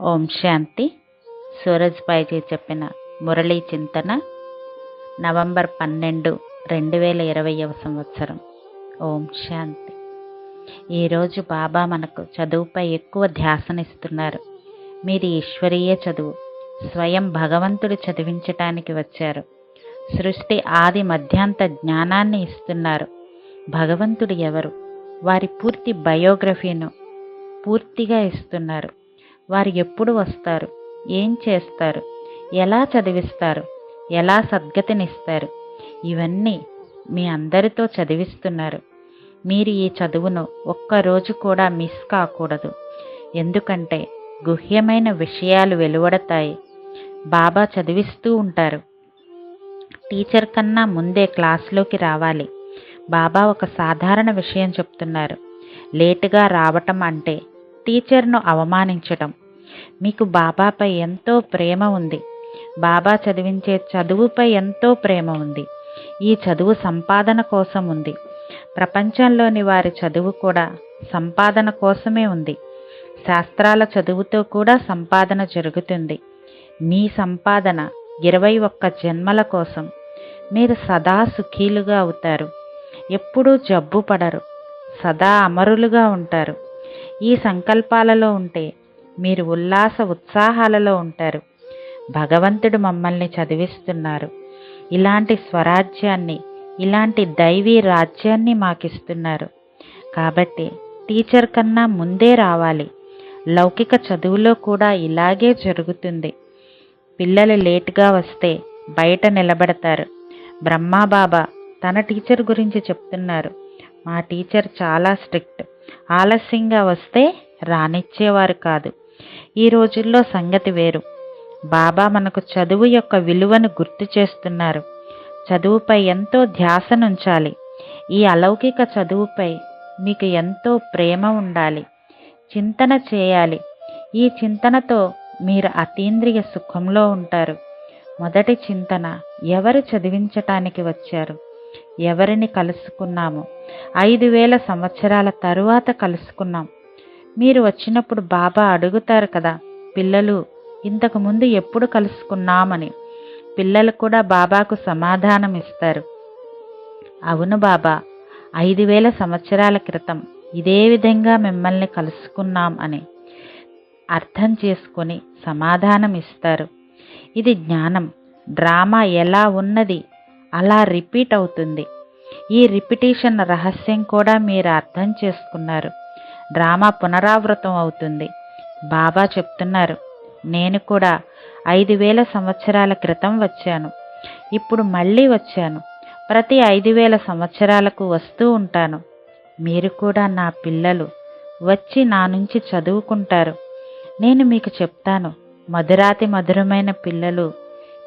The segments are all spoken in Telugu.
ఓం శాంతి. సూరజ్ భాయ్జీ చెప్పిన మురళీ చింతన నవంబర్ 12, 2020వ సంవత్సరం. ఓం శాంతి. ఈరోజు బాబా మనకు చదువుపై ఎక్కువ ధ్యాసనిస్తున్నారు. మీది ఈశ్వరీయ చదువు, స్వయం భగవంతుడు చదివించటానికి వచ్చారు. సృష్టి ఆది మధ్యాంత జ్ఞానాన్ని ఇస్తున్నారు. భగవంతుడు ఎవరు, వారి పూర్తి బయోగ్రఫీను పూర్తిగా ఇస్తున్నారు. వారు ఎప్పుడు వస్తారు, ఏం చేస్తారు, ఎలా చదివిస్తారు, ఎలా సద్గతినిస్తారు, ఇవన్నీ మీ అందరితో చదివిస్తున్నారు. మీరు ఈ చదువును ఒక్కరోజు కూడా మిస్ కాకూడదు. ఎందుకంటే గుహ్యమైన విషయాలు వెలువడతాయి. బాబా చదివిస్తూ ఉంటారు. టీచర్ కన్నా ముందే క్లాస్లోకి రావాలి. బాబా ఒక సాధారణ విషయం చెప్తున్నారు. లేటుగా రావటం అంటే టీచర్ను అవమానించటం. మీకు బాబాపై ఎంతో ప్రేమ ఉంది. బాబా చదివించే చదువుపై ఎంతో ప్రేమ ఉంది. ఈ చదువు సంపాదన కోసం ఉంది. ప్రపంచంలోని వారి చదువు కూడా సంపాదన కోసమే ఉంది. శాస్త్రాల చదువుతో కూడా సంపాదన జరుగుతుంది. మీ సంపాదన 21 జన్మల కోసం. మీరు సదా సుఖీలుగా అవుతారు. ఎప్పుడూ జబ్బు పడరు. సదా అమరులుగా ఉంటారు. ఈ సంకల్పాలలో ఉంటే మీరు ఉల్లాస ఉత్సాహాలలో ఉంటారు. భగవంతుడు మమ్మల్ని చదివిస్తున్నారు. ఇలాంటి స్వరాజ్యాన్ని, ఇలాంటి దైవీ రాజ్యాన్ని మాకిస్తున్నారు. కాబట్టి టీచర్ కన్నా ముందే రావాలి. లౌకిక చదువులో కూడా ఇలాగే జరుగుతుంది. పిల్లలు లేటుగా వస్తే బయట నిలబడతారు. బ్రహ్మాబాబా తన టీచర్ గురించి చెప్తున్నారు. మా టీచర్ చాలా స్ట్రిక్ట్. ఆలస్యంగా వస్తే రానిచ్చేవారు కాదు. ఈ రోజుల్లో సంగతి వేరు. బాబా మనకు చదువు యొక్క విలువను గుర్తు చేస్తున్నారు. చదువుపై ఎంతో ధ్యాసనుంచాలి. ఈ అలౌకిక చదువుపై మీకు ఎంతో ప్రేమ ఉండాలి. చింతన చేయాలి. ఈ చింతనతో మీరు అతీంద్రియ సుఖంలో ఉంటారు. మొదటి చింతన, ఎవరు చదివించటానికి వచ్చారు, ఎవరిని కలుసుకున్నాము. 5000 సంవత్సరాల తరువాత కలుసుకున్నాం. మీరు వచ్చినప్పుడు బాబా అడుగుతారు కదా, పిల్లలు ఇంతకు ముందు ఎప్పుడు కలుసుకున్నామని. పిల్లలు కూడా బాబాకు సమాధానం ఇస్తారు. అవును బాబా, 5000 సంవత్సరాల క్రితం ఇదే విధంగా మిమ్మల్ని కలుసుకున్నాం అని అర్థం చేసుకొని సమాధానం ఇస్తారు. ఇది జ్ఞానం. డ్రామా ఎలా ఉన్నది అలా రిపీట్ అవుతుంది. ఈ రిపిటేషన్ రహస్యం కూడా మీరు అర్థం చేసుకున్నారు. డ్రామా పునరావృతం అవుతుంది. బాబా చెప్తున్నారు, నేను కూడా 5000 సంవత్సరాల క్రితం వచ్చాను. ఇప్పుడు మళ్ళీ వచ్చాను. ప్రతి 5000 సంవత్సరాలకు వస్తూ ఉంటాను. మీరు కూడా నా పిల్లలు. వచ్చి నా నుంచి చదువుకుంటారు. నేను మీకు చెప్తాను, మధురాతి మధురమైన పిల్లలు,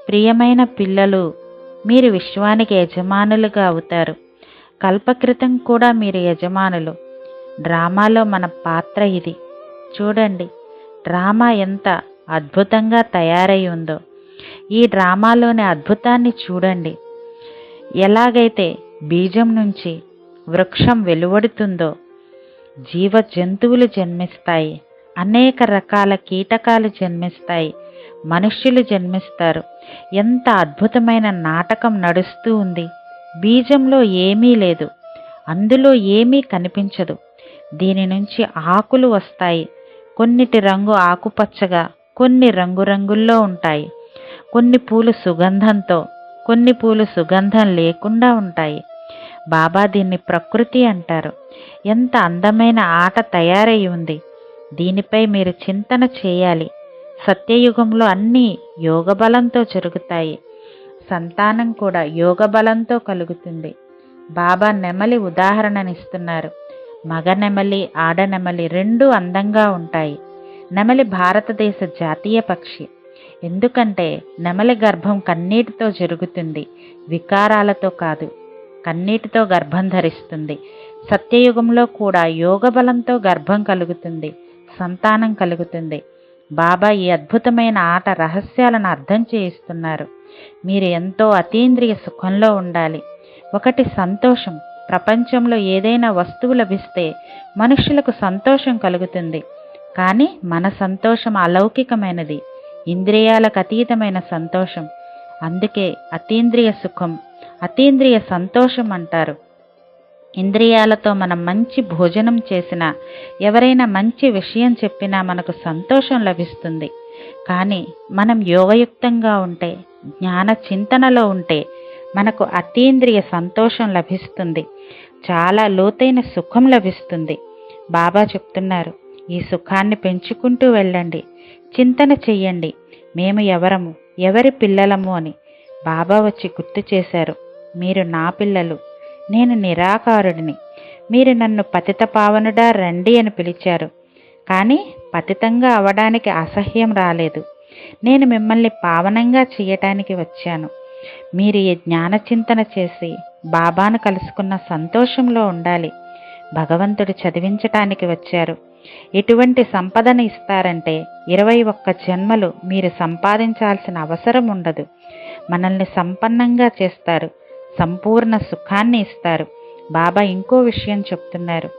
ప్రియమైన పిల్లలు, మీరు విశ్వానికి యజమానులుగా అవుతారు. కల్పకృతం కూడా మీరు యజమానులు. డ్రామాలో మన పాత్ర ఇది. చూడండి, డ్రామా ఎంత అద్భుతంగా తయారై ఉందో. ఈ డ్రామాలోని అద్భుతాన్ని చూడండి. ఎలాగైతే బీజం నుంచి వృక్షం వెలువడుతుందో, జీవ జంతువులు జన్మిస్తాయి, అనేక రకాల కీటకాలు జన్మిస్తాయి, మనుష్యులు జన్మిస్తారు. ఎంత అద్భుతమైన నాటకం నడుస్తూ ఉంది. బీజంలో ఏమీ లేదు, అందులో ఏమీ కనిపించదు. దీని నుంచి ఆకులు వస్తాయి. కొన్నిటి రంగు ఆకుపచ్చగా, కొన్ని రంగురంగుల్లో ఉంటాయి. కొన్ని పూలు సుగంధంతో, కొన్ని పూలు సుగంధం లేకుండా ఉంటాయి. బాబా దీన్ని ప్రకృతి అంటారు. ఎంత అందమైన ఆట తయారై ఉంది. దీనిపై మీరు చింతన చేయాలి. సత్యయుగంలో అన్నీ యోగబలంతో జరుగుతాయి. సంతానం కూడా యోగబలంతో కలుగుతుంది. బాబా నెమలి ఉదాహరణనిస్తున్నారు. మగ నెమలి, ఆడ నెమలి రెండూ అందంగా ఉంటాయి. నెమలి భారతదేశ జాతీయ పక్షి. ఎందుకంటే నెమలి గర్భం కన్నీటితో జరుగుతుంది, వికారాలతో కాదు. కన్నీటితో గర్భం ధరిస్తుంది. సత్యయుగంలో కూడా యోగబలంతో గర్భం కలుగుతుంది, సంతానం కలుగుతుంది. బాబా ఈ అద్భుతమైన ఆట రహస్యాలను అర్థం చేయిస్తున్నారు. మీరు ఎంతో అతీంద్రియ సుఖంలో ఉండాలి. ఒకటి సంతోషం. ప్రపంచంలో ఏదైనా వస్తువు లభిస్తే మనుషులకు సంతోషం కలుగుతుంది. కానీ మన సంతోషం అలౌకికమైనది, ఇంద్రియాలకు అతీతమైన సంతోషం. అందుకే అతీంద్రియ సుఖం, అతీంద్రియ సంతోషం అంటారు. ఇంద్రియాలతో మనం మంచి భోజనం చేసినా, ఎవరైనా మంచి విషయం చెప్పినా మనకు సంతోషం లభిస్తుంది. కానీ మనం యోగయుక్తంగా ఉంటే, జ్ఞాన చింతనలో ఉంటే మనకు అతీంద్రియ సంతోషం లభిస్తుంది, చాలా లోతైన సుఖం లభిస్తుంది. బాబా చెప్తున్నారు, ఈ సుఖాన్ని పెంచుకుంటూ వెళ్ళండి, చింతన చెయ్యండి, మేము ఎవరము, ఎవరి పిల్లలము అని. బాబా వచ్చి గుర్తు చేశారు, మీరు నా పిల్లలు, నేను నిరాకారుడిని. మీరు నన్ను పతిత పావనుడా రండి అని పిలిచారు, కానీ పతితంగా అవడానికి అసహ్యం రాలేదు. నేను మిమ్మల్ని పావనంగా చేయటానికి వచ్చాను. మీరు ఈ జ్ఞానచింతన చేసి బాబాను కలుసుకున్న సంతోషంలో ఉండాలి. భగవంతుడు చదివించటానికి వచ్చారు. ఎటువంటి సంపదను ఇస్తారంటే 21 జన్మలు మీరు సంపాదించాల్సిన అవసరం ఉండదు. మనల్ని సంపన్నంగా చేస్తారు, సంపూర్ణ సుఖాన్ని ఇస్తారు. బాబా ఇంకో విషయం చెప్తున్నారు,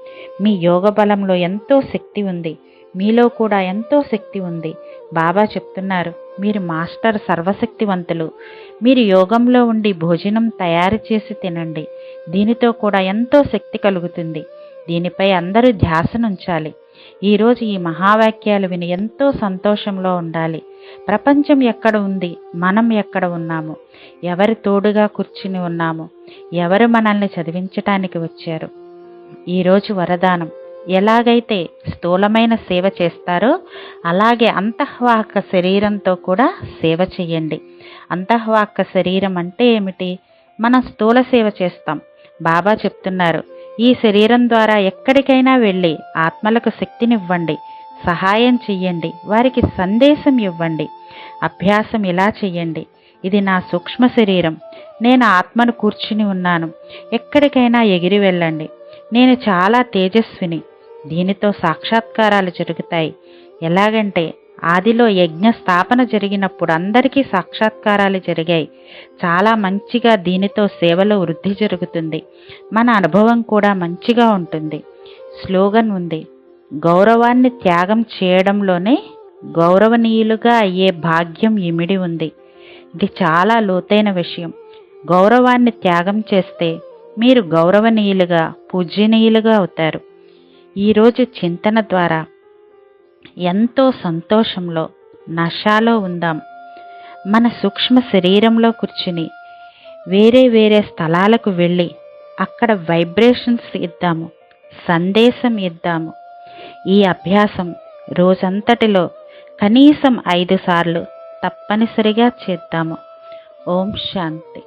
మీ యోగ బలంలో ఎంతో శక్తి ఉంది, మీలో కూడా ఎంతో శక్తి ఉంది. బాబా చెప్తున్నారు, మీరు మాస్టర్ సర్వశక్తివంతులు. మీరు యోగంలో ఉండి భోజనం తయారు చేసి తినండి, దీనితో కూడా ఎంతో శక్తి కలుగుతుంది. దీనిపై అందరూ ధ్యాసనుంచాలి. ఈరోజు ఈ మహావాక్యాలు విని ఎంతో సంతోషంలో ఉండాలి. ప్రపంచం ఎక్కడ ఉంది, మనం ఎక్కడ ఉన్నాము, ఎవరి తోడుగా కూర్చుని ఉన్నాము, ఎవరు మనల్ని చదివించటానికి వచ్చారు. ఈరోజు వరదానం, ఎలాగైతే స్థూలమైన సేవ చేస్తారో అలాగే అంతఃవాక శరీరంతో కూడా సేవ చేయండి. అంతఃవాక శరీరం అంటే ఏమిటి? మనం స్థూల సేవ చేస్తాం. బాబా చెప్తున్నారు, ఈ శరీరం ద్వారా ఎక్కడికైనా వెళ్ళి ఆత్మలకు శక్తినివ్వండి, సహాయం చెయ్యండి, వారికి సందేశం ఇవ్వండి. అభ్యాసం ఇలా చెయ్యండి, ఇది నా సూక్ష్మ శరీరం, నేను ఆత్మను కూర్చుని ఉన్నాను, ఎక్కడికైనా ఎగిరి వెళ్ళండి, నేను చాలా తేజస్విని. దీనితో సాక్షాత్కారాలు జరుగుతాయి. ఎలాగంటే ఆదిలో యజ్ఞ స్థాపన జరిగినప్పుడు అందరికీ సాక్షాత్కారాలు జరిగాయి. చాలా మంచిగా దీనితో సేవలో వృద్ధి జరుగుతుంది. మన అనుభవం కూడా మంచిగా ఉంటుంది. స్లోగన్ ఉంది, గౌరవాన్ని త్యాగం చేయడంలోనే గౌరవనీయులుగా అయ్యే భాగ్యం ఇమిడి ఉంది. ఇది చాలా లోతైన విషయం. గౌరవాన్ని త్యాగం చేస్తే మీరు గౌరవనీయులుగా, పూజనీయులుగా అవుతారు. ఈరోజు చింతన ద్వారా ఎంతో సంతోషంలో, నశాలో ఉందాం. మన సూక్ష్మ శరీరంలో కూర్చుని వేరే వేరే స్థలాలకు వెళ్ళి అక్కడ వైబ్రేషన్స్ ఇద్దాము, సందేశం ఇద్దాము. ఈ అభ్యాసం రోజంతటిలో కనీసం 5 సార్లు తప్పనిసరిగా చేద్దాము. ఓం శాంతి.